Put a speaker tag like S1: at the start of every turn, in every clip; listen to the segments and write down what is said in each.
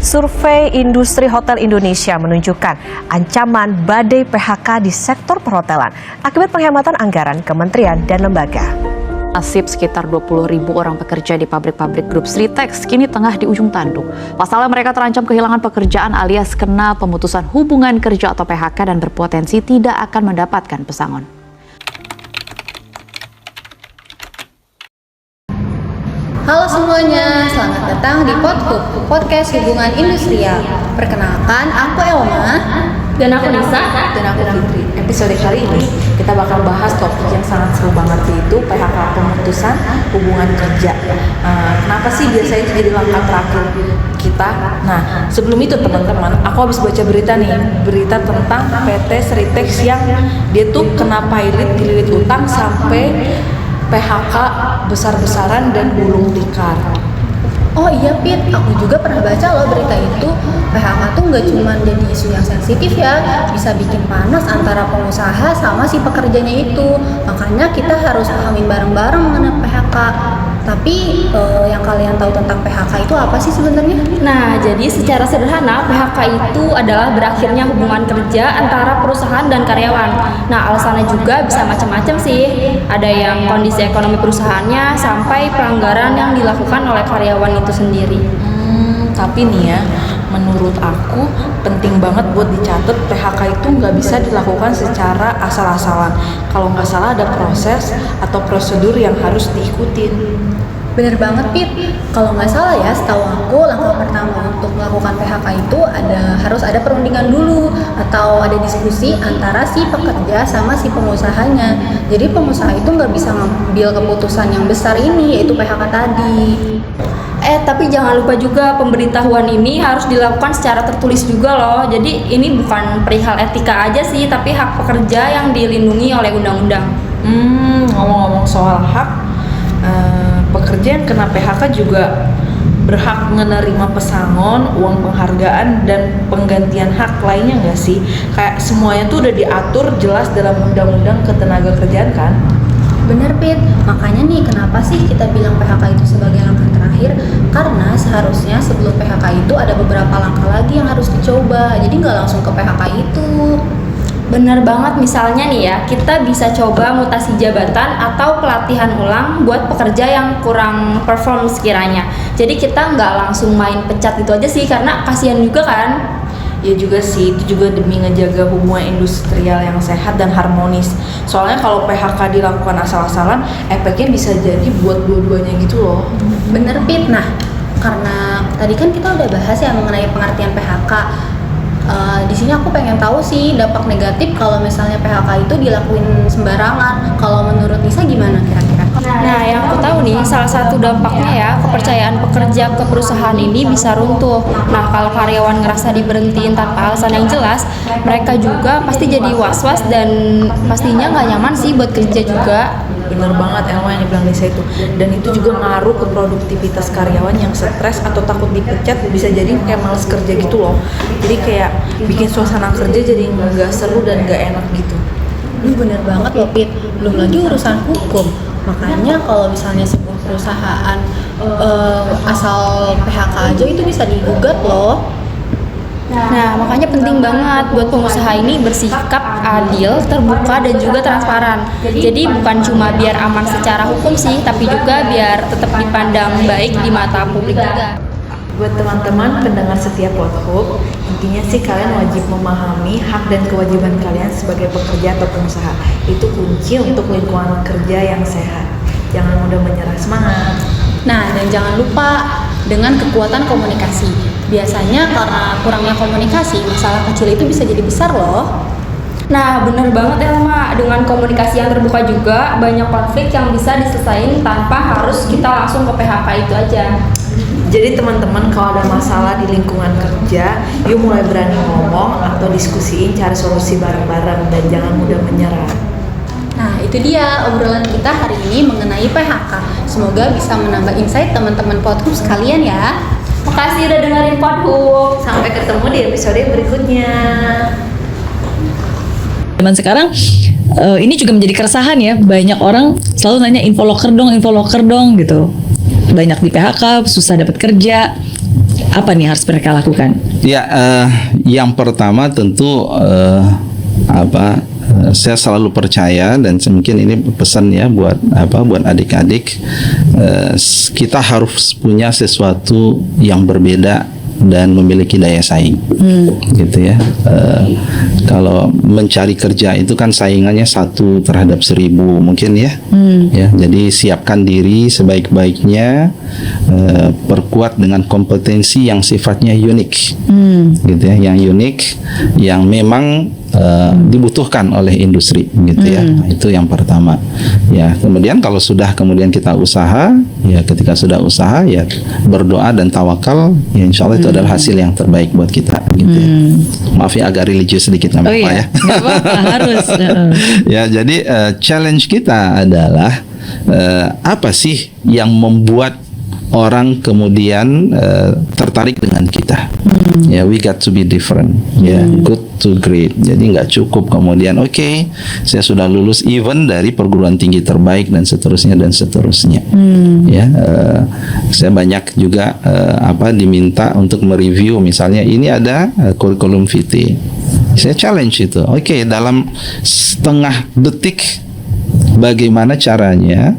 S1: Survei Industri Hotel Indonesia menunjukkan ancaman badai PHK di sektor perhotelan akibat penghematan anggaran kementerian dan lembaga.
S2: Nasib sekitar 20.000 orang pekerja di pabrik-pabrik grup Sritex kini tengah di ujung tanduk. Pasalnya mereka terancam kehilangan pekerjaan alias kena pemutusan hubungan kerja atau PHK dan berpotensi tidak akan mendapatkan pesangon.
S3: Halo semuanya, selamat datang di Podhub, podcast hubungan industrial. Perkenalkan, aku Elma.
S4: Dan aku Nisa.
S5: Dan aku Fitri. Episode kali ini kita bakal bahas topik yang sangat seru banget, yaitu PHK, pemutusan hubungan kerja. Kenapa sih biasanya itu jadi langkah terakhir kita? Nah, sebelum itu teman-teman, aku habis baca berita tentang PT Sritex yang dia tuh kena pilot, dililit utang sampai PHK besar-besaran dan gulung tikar.
S3: Oh iya Pit, aku juga pernah baca loh berita itu. PHK tuh nggak cuma jadi isu yang sensitif ya, bisa bikin panas antara pengusaha sama si pekerjanya itu. Makanya kita harus pahamin bareng-bareng mengenai PHK. Tapi yang kalian tahu tentang PHK itu apa sih sebenarnya?
S4: Nah, jadi secara sederhana PHK itu adalah berakhirnya hubungan kerja antara perusahaan dan karyawan. Nah, alasannya juga bisa macam-macam sih. Ada yang kondisi ekonomi perusahaannya sampai pelanggaran yang dilakukan oleh karyawan itu sendiri.
S5: Tapi nih ya, menurut aku penting banget buat dicatat, PHK itu nggak bisa dilakukan secara asal-asalan. Kalau nggak salah ada proses atau prosedur yang harus diikutin.
S3: Bener banget Pit, kalau nggak salah ya, setahu aku langkah pertama untuk melakukan PHK itu harus ada perundingan dulu atau ada diskusi antara si pekerja sama si pengusahanya. Jadi pengusaha itu nggak bisa ngambil keputusan yang besar ini, yaitu PHK tadi.
S4: Tapi jangan lupa juga pemberitahuan ini harus dilakukan secara tertulis juga loh. Jadi ini bukan perihal etika aja sih, tapi hak pekerja yang dilindungi oleh undang-undang.
S5: Ngomong-ngomong soal hak, pekerja yang kena PHK juga berhak menerima pesangon, uang penghargaan, dan penggantian hak lainnya nggak sih? Kayak semuanya tuh udah diatur jelas dalam undang-undang ketenagakerjaan kan?
S3: Bener Pit, makanya nih kenapa sih kita bilang PHK itu sebagai langkah terakhir? Karena seharusnya sebelum PHK itu ada beberapa langkah lagi yang harus dicoba, jadi nggak langsung ke PHK itu.
S4: Bener banget, misalnya nih ya, kita bisa coba mutasi jabatan atau pelatihan ulang buat pekerja yang kurang perform sekiranya. Jadi kita nggak langsung main pecat gitu aja sih, karena kasihan juga kan.
S5: Ya juga sih, itu juga demi ngejaga hubungan industrial yang sehat dan harmonis. Soalnya kalau PHK dilakukan asal-asalan, efeknya bisa jadi buat dua-duanya gitu loh.
S3: Bener Pit, nah karena tadi kan kita udah bahas ya mengenai pengertian PHK. Di sini aku pengen tahu sih dampak negatif kalau misalnya PHK itu dilakuin sembarangan. Kalau menurut Nisa gimana kira-kira?
S4: Nah, yang aku tahu nih, salah satu dampaknya ya, kepercayaan pekerja ke perusahaan ini bisa runtuh. Nah, kalau karyawan ngerasa diberhentiin tanpa alasan yang jelas, mereka juga pasti jadi was-was dan pastinya nggak nyaman sih buat kerja juga.
S5: Bener banget Elma yang dibilang Nisa itu. Dan itu juga ngaruh ke produktivitas karyawan yang stres atau takut dipecat, bisa jadi kayak males kerja gitu loh. Jadi kayak bikin suasana kerja jadi nggak seru dan nggak enak gitu.
S3: Bener banget loh Pit, belum lagi urusan hukum. Makanya kalau misalnya sebuah perusahaan asal PHK aja itu bisa digugat loh.
S4: Nah, makanya penting banget buat pengusaha ini bersikap adil, terbuka, dan juga transparan. Jadi bukan cuma biar aman secara hukum sih, tapi juga biar tetap dipandang baik di mata publik juga.
S5: Buat teman-teman pendengar setia Podhub, intinya sih kalian wajib memahami hak dan kewajiban kalian sebagai pekerja atau pengusaha. Itu kunci untuk lingkungan kerja yang sehat. Jangan mudah menyerah, semangat.
S3: Nah, dan jangan lupa dengan kekuatan komunikasi. Biasanya karena kurangnya komunikasi, masalah kecil itu bisa jadi besar loh.
S4: Nah, bener banget Elma, dengan komunikasi yang terbuka juga banyak konflik yang bisa diselesaikan tanpa harus kita langsung ke PHK itu aja.
S5: Jadi teman-teman, kalau ada masalah di lingkungan kerja, yuk mulai berani ngomong atau diskusiin, cari solusi bareng-bareng, dan jangan mudah menyerah.
S3: Nah, itu dia obrolan kita hari ini mengenai PHK. Semoga bisa menambah insight teman-teman Podhub sekalian ya.
S4: Makasih udah dengerin Podhook.
S5: Sampai ketemu di episode berikutnya.
S6: Zaman sekarang ini juga menjadi keresahan ya, banyak orang selalu nanya infoloker dong gitu. Banyak di PHK, susah dapat kerja. Apa nih harus mereka lakukan?
S7: Ya, yang pertama tentu saya selalu percaya dan mungkin ini pesan ya buat adik-adik, kita harus punya sesuatu yang berbeda dan memiliki daya saing, gitu ya. Kalau mencari kerja itu kan saingannya 1 terhadap 1000 mungkin ya. Ya, jadi siapkan diri sebaik-baiknya, perkuat dengan kompetensi yang sifatnya unik, gitu ya, yang unik, yang memang dibutuhkan oleh industri, gitu ya. Itu yang pertama. Ya, kemudian kalau sudah kita usaha, ya ketika sudah usaha ya berdoa dan tawakal, ya insya Allah itu adalah hasil yang terbaik buat kita, gitu ya. Maaf ya agak religius sedikit nggak apa-apa ya.
S6: Nggak apa-apa, harus.
S7: Ya, jadi challenge kita adalah apa sih yang membuat orang kemudian tertarik dengan kita. Ya, we got to be different. Ya, good to great. Jadi nggak cukup kemudian oke, saya sudah lulus even dari perguruan tinggi terbaik dan seterusnya dan seterusnya. Ya, saya banyak juga diminta untuk mereview, misalnya ini ada kurikulum VT. Saya challenge itu. Oke, dalam setengah detik bagaimana caranya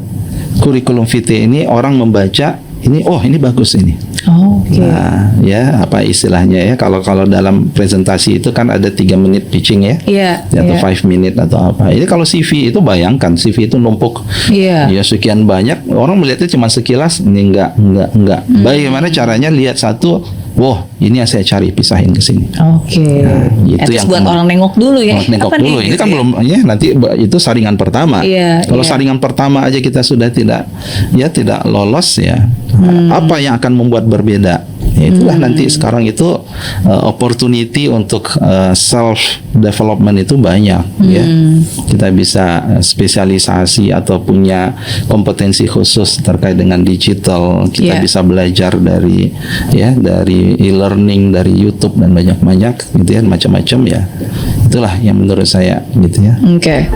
S7: kurikulum VT ini orang membaca ini, oh ini bagus ini. Nah, ya apa istilahnya ya, kalau dalam presentasi itu kan ada 3 menit pitching ya, atau 5 menit atau apa. Ini kalau CV itu bayangkan CV itu numpuk, ya sekian banyak, orang melihatnya cuma sekilas, ini enggak. Bagaimana caranya lihat satu, wow ini yang saya cari, pisahin ke sini.
S6: Nah,
S7: itu yang
S6: buat orang nengok dulu ya.
S7: Nengok dulu. Ini kan belum ya, nanti itu saringan pertama. Kalau saringan pertama aja kita sudah tidak lolos ya. Apa yang akan membuat berbeda? Ya, itulah nanti sekarang itu opportunity untuk self development itu banyak ya. Kita bisa spesialisasi atau punya kompetensi khusus terkait dengan digital. Kita bisa belajar dari e-learning, dari YouTube dan banyak gitu ya, macam-macam ya. Itulah yang menurut saya gitu ya.
S6: Oke.